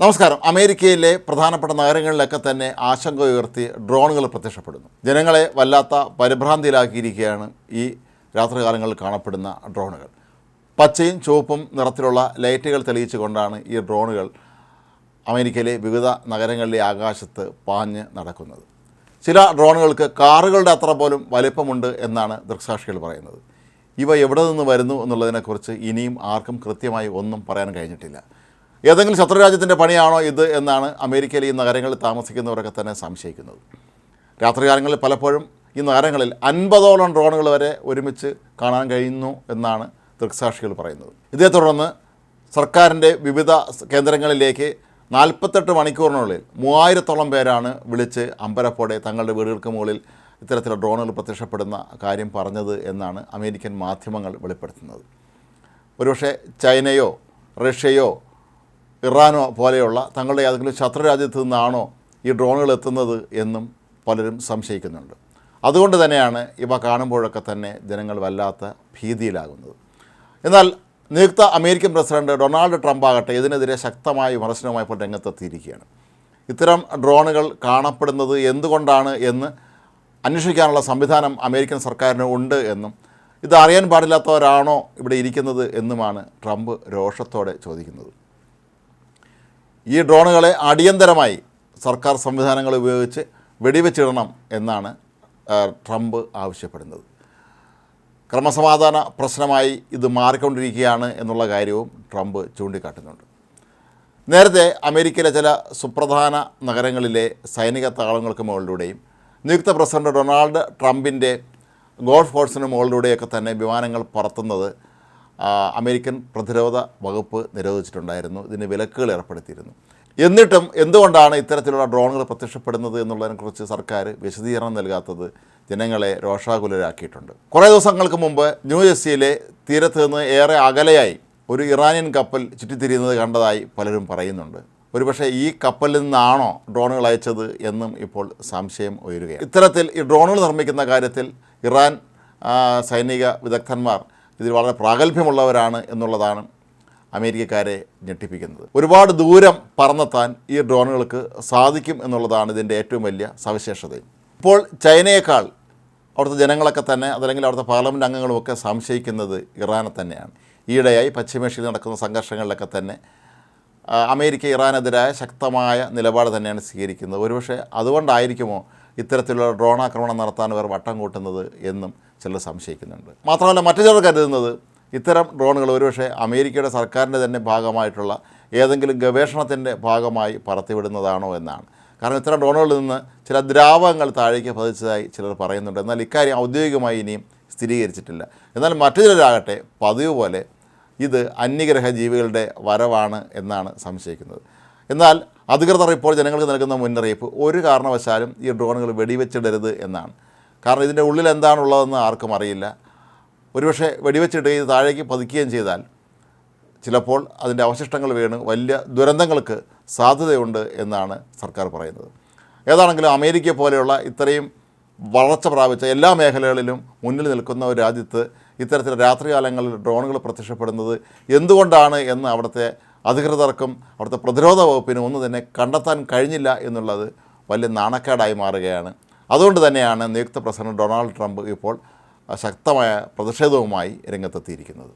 നമസ്കാരം. അമേരിക്കയിലെ പ്രധാനപ്പെട്ട നഗരങ്ങളിലൊക്കെ തന്നെ ആശങ്ക ഉയർത്തി ഡ്രോണുകൾ പ്രത്യക്ഷപ്പെടുന്നു. ജനങ്ങളെ വല്ലാത്ത പരിഭ്രാന്തിയിലാക്കിയിരിക്കുകയാണ് ഈ രാത്രികാലങ്ങളിൽ കാണപ്പെടുന്ന ഡ്രോണുകൾ. പച്ചയും ചുവപ്പും നിറത്തിലുള്ള ലൈറ്റുകൾ തെളിയിച്ചുകൊണ്ടാണ് ഈ ഡ്രോണുകൾ അമേരിക്കയിലെ വിവിധ നഗരങ്ങളിലെ ആകാശത്ത് പാഞ്ഞ് നടക്കുന്നത്. ചില ഡ്രോണുകൾക്ക് കാറുകളുടെ അത്ര പോലും വലിപ്പമുണ്ട് എന്നാണ് ദൃക്സാക്ഷികൾ പറയുന്നത്. ഇവ എവിടെ നിന്ന് വരുന്നു എന്നുള്ളതിനെക്കുറിച്ച് ഇനിയും ആർക്കും കൃത്യമായി ഒന്നും പറയാൻ കഴിഞ്ഞിട്ടില്ല. ഏതെങ്കിലും ശത്രുരാജ്യത്തിൻ്റെ പണിയാണോ ഇത് എന്നാണ് അമേരിക്കയിലെ ഈ നഗരങ്ങളിൽ താമസിക്കുന്നവരൊക്കെ തന്നെ സംശയിക്കുന്നത്. രാത്രികാലങ്ങളിൽ പലപ്പോഴും ഈ നഗരങ്ങളിൽ 50ഓളം ഡ്രോണുകൾ വരെ ഒരുമിച്ച് കാണാൻ കഴിയുന്നു എന്നാണ് ദൃക്സാക്ഷികൾ പറയുന്നത്. ഇതേ തുടർന്ന് സർക്കാരിൻ്റെ വിവിധ കേന്ദ്രങ്ങളിലേക്ക് 48 മണിക്കൂറിനുള്ളിൽ 3000ഓളം പേരാണ് വിളിച്ച് അമ്പരപ്പോടെ തങ്ങളുടെ വീടുകൾക്ക് മുകളിൽ ഇത്തരത്തിലുള്ള ഡ്രോണുകൾ പ്രത്യക്ഷപ്പെടുന്ന കാര്യം പറഞ്ഞത് എന്നാണ് അമേരിക്കൻ മാധ്യമങ്ങൾ വെളിപ്പെടുത്തുന്നത്. ഒരുപക്ഷെ ചൈനയോ റഷ്യയോ ഇറാനോ പോലെയുള്ള തങ്ങളുടെ ഏതെങ്കിലും ശത്രുരാജ്യത്തു നിന്നാണോ ഈ ഡ്രോണുകൾ എത്തുന്നത് എന്നും പലരും സംശയിക്കുന്നുണ്ട്. അതുകൊണ്ട് തന്നെയാണ് ഇവ കാണുമ്പോഴൊക്കെ തന്നെ ജനങ്ങൾ വല്ലാത്ത ഭീതിയിലാകുന്നത്. എന്നാൽ നിയുക്ത അമേരിക്കൻ പ്രസിഡന്റ് ഡൊണാൾഡ് ട്രംപ് ആകട്ടെ ഇതിനെതിരെ ശക്തമായ വിമർശനവുമായി ഇപ്പോൾ രംഗത്തെത്തിയിരിക്കുകയാണ്. ഇത്തരം ഡ്രോണുകൾ കാണപ്പെടുന്നത് എന്തുകൊണ്ടാണ് എന്ന് അന്വേഷിക്കാനുള്ള സംവിധാനം അമേരിക്കൻ സർക്കാരിന് ഉണ്ട് എന്നും ഇത് അറിയാൻ പാടില്ലാത്തവരാണോ ഇവിടെ ഇരിക്കുന്നത് എന്നുമാണ് ട്രംപ് രോഷത്തോടെ ചോദിക്കുന്നത്. ഈ ഡ്രോണുകളെ അടിയന്തരമായി സർക്കാർ സംവിധാനങ്ങൾ ഉപയോഗിച്ച് വെടിവെച്ചിടണം എന്നാണ് ട്രംപ് ആവശ്യപ്പെടുന്നത്. ക്രമസമാധാന പ്രശ്നമായി ഇത് മാറിക്കൊണ്ടിരിക്കുകയാണ് എന്നുള്ള കാര്യവും ട്രംപ് ചൂണ്ടിക്കാട്ടുന്നുണ്ട്. നേരത്തെ അമേരിക്കയിലെ ചില സുപ്രധാന നഗരങ്ങളിലെ സൈനിക താവളങ്ങൾക്ക് മുകളിലൂടെയും നിയുക്ത പ്രസിഡന്റ് ഡൊണാൾഡ് ട്രംപിൻ്റെ ഗോൾഫ് കോഴ്സിന് മുകളിലൂടെയൊക്കെ തന്നെ വിമാനങ്ങൾ പറത്തുന്നത് അമേരിക്കൻ പ്രതിരോധ വകുപ്പ് നിരോധിച്ചിട്ടുണ്ടായിരുന്നു. ഇതിന് വിലക്കുകൾ ഏർപ്പെടുത്തിയിരുന്നു. എന്നിട്ടും എന്തുകൊണ്ടാണ് ഇത്തരത്തിലുള്ള ഡ്രോണുകൾ പ്രത്യക്ഷപ്പെടുന്നത് എന്നുള്ളതിനെക്കുറിച്ച് സർക്കാർ വിശദീകരണം നൽകാത്തത് ജനങ്ങളെ രോഷാകുലരാക്കിയിട്ടുണ്ട്. കുറേ ദിവസങ്ങൾക്ക് മുമ്പ് ന്യൂജേഴ്സിയിലെ തീരത്ത് നിന്ന് ഏറെ അകലെയായി ഒരു ഇറാനിയൻ കപ്പൽ ചുറ്റിത്തിരിയുന്നത് കണ്ടതായി പലരും പറയുന്നുണ്ട്. ഒരുപക്ഷെ ഈ കപ്പലിൽ നിന്നാണോ ഡ്രോണുകൾ അയച്ചത് എന്നും ഇപ്പോൾ സംശയം ഉയരുകയാണ്. ഇത്തരത്തിൽ ഈ ഡ്രോണുകൾ നിർമ്മിക്കുന്ന കാര്യത്തിൽ ഇറാൻ സൈനിക വിദഗ്ധന്മാർ ഇതിൽ വളരെ പ്രാഗൽഭ്യമുള്ളവരാണ് എന്നുള്ളതാണ് അമേരിക്കക്കാരെ ഞെട്ടിപ്പിക്കുന്നത്. ഒരുപാട് ദൂരം പറന്നെത്താൻ ഈ ഡ്രോണുകൾക്ക് സാധിക്കും എന്നുള്ളതാണ് ഇതിൻ്റെ ഏറ്റവും വലിയ സവിശേഷതയും. ഇപ്പോൾ ചൈനയേക്കാൾ അവിടുത്തെ ജനങ്ങളൊക്കെ തന്നെ അതല്ലെങ്കിൽ അവിടുത്തെ പാർലമെൻറ്റ് അംഗങ്ങളുമൊക്കെ സംശയിക്കുന്നത് ഇറാനെ തന്നെയാണ്. ഈയിടെയായി പശ്ചിമേഷ്യയിൽ നടക്കുന്ന സംഘർഷങ്ങളിലൊക്കെ തന്നെ അമേരിക്ക ഇറാനെതിരായ ശക്തമായ നിലപാട് തന്നെയാണ് സ്വീകരിക്കുന്നത്. ഒരുപക്ഷെ അതുകൊണ്ടായിരിക്കുമോ ഇത്തരത്തിലുള്ള ഡ്രോൺ ആക്രമണം നടത്താൻ ഇവർ വട്ടം കൂട്ടുന്നത് എന്നും ചിലർ സംശയിക്കുന്നുണ്ട്. മാത്രമല്ല മറ്റു ചിലർ കരുതുന്നത് ഇത്തരം ഡ്രോണുകൾ ഒരുപക്ഷെ അമേരിക്കയുടെ സർക്കാരിൻ്റെ തന്നെ ഭാഗമായിട്ടുള്ള ഏതെങ്കിലും ഗവേഷണത്തിൻ്റെ ഭാഗമായി പറത്തിവിടുന്നതാണോ എന്നാണ്. കാരണം ഇത്തരം ഡ്രോണുകളിൽ നിന്ന് ചില ദ്രാവകങ്ങൾ താഴേക്ക് പതിച്ചതായി ചിലർ പറയുന്നുണ്ട്. എന്നാൽ ഇക്കാര്യം ഔദ്യോഗികമായി ഇനിയും സ്ഥിരീകരിച്ചിട്ടില്ല. എന്നാൽ മറ്റു ചിലരാകട്ടെ പതിവ് പോലെ ഇത് അന്യഗ്രഹ ജീവികളുടെ വരവാണ് എന്നാണ് സംശയിക്കുന്നത്. എന്നാൽ അധികൃതർ ഇപ്പോൾ ജനങ്ങൾക്ക് നൽകുന്ന മുന്നറിയിപ്പ് ഒരു കാരണവശാലും ഈ ഡ്രോണുകൾ വെടിവെച്ചിടരുത് എന്നാണ്. കാരണം ഇതിൻ്റെ ഉള്ളിൽ എന്താണുള്ളതെന്ന് ആർക്കും അറിയില്ല. ഒരുപക്ഷെ വെടിവെച്ചിടുകയും താഴേക്ക് പതിക്കുകയും ചെയ്താൽ ചിലപ്പോൾ അതിൻ്റെ അവശിഷ്ടങ്ങൾ വീണ് വലിയ ദുരന്തങ്ങൾക്ക് സാധ്യതയുണ്ട് എന്നാണ് സർക്കാർ പറയുന്നത്. ഏതാണെങ്കിലും അമേരിക്ക പോലെയുള്ള ഇത്രയും വളർച്ച പ്രാപിച്ച എല്ലാ മേഖലകളിലും മുന്നിൽ നിൽക്കുന്ന ഒരു രാജ്യത്ത് ഇത്തരത്തിൽ രാത്രികാലങ്ങളിൽ ഡ്രോണുകൾ പ്രത്യക്ഷപ്പെടുന്നത് എന്തുകൊണ്ടാണ് എന്ന് അവിടുത്തെ അധികൃതർക്കും അവിടുത്തെ പ്രതിരോധ വകുപ്പിനും ഒന്നും തന്നെ കണ്ടെത്താൻ കഴിഞ്ഞില്ല എന്നുള്ളത് വലിയ നാണക്കേടായി മാറുകയാണ്. അതുകൊണ്ട് തന്നെയാണ് നിയുക്ത പ്രസിഡന്റ് ഡൊണാൾഡ് ട്രംപ് ഇപ്പോൾ ശക്തമായ പ്രതിഷേധവുമായി രംഗത്തെത്തിയിരിക്കുന്നത്.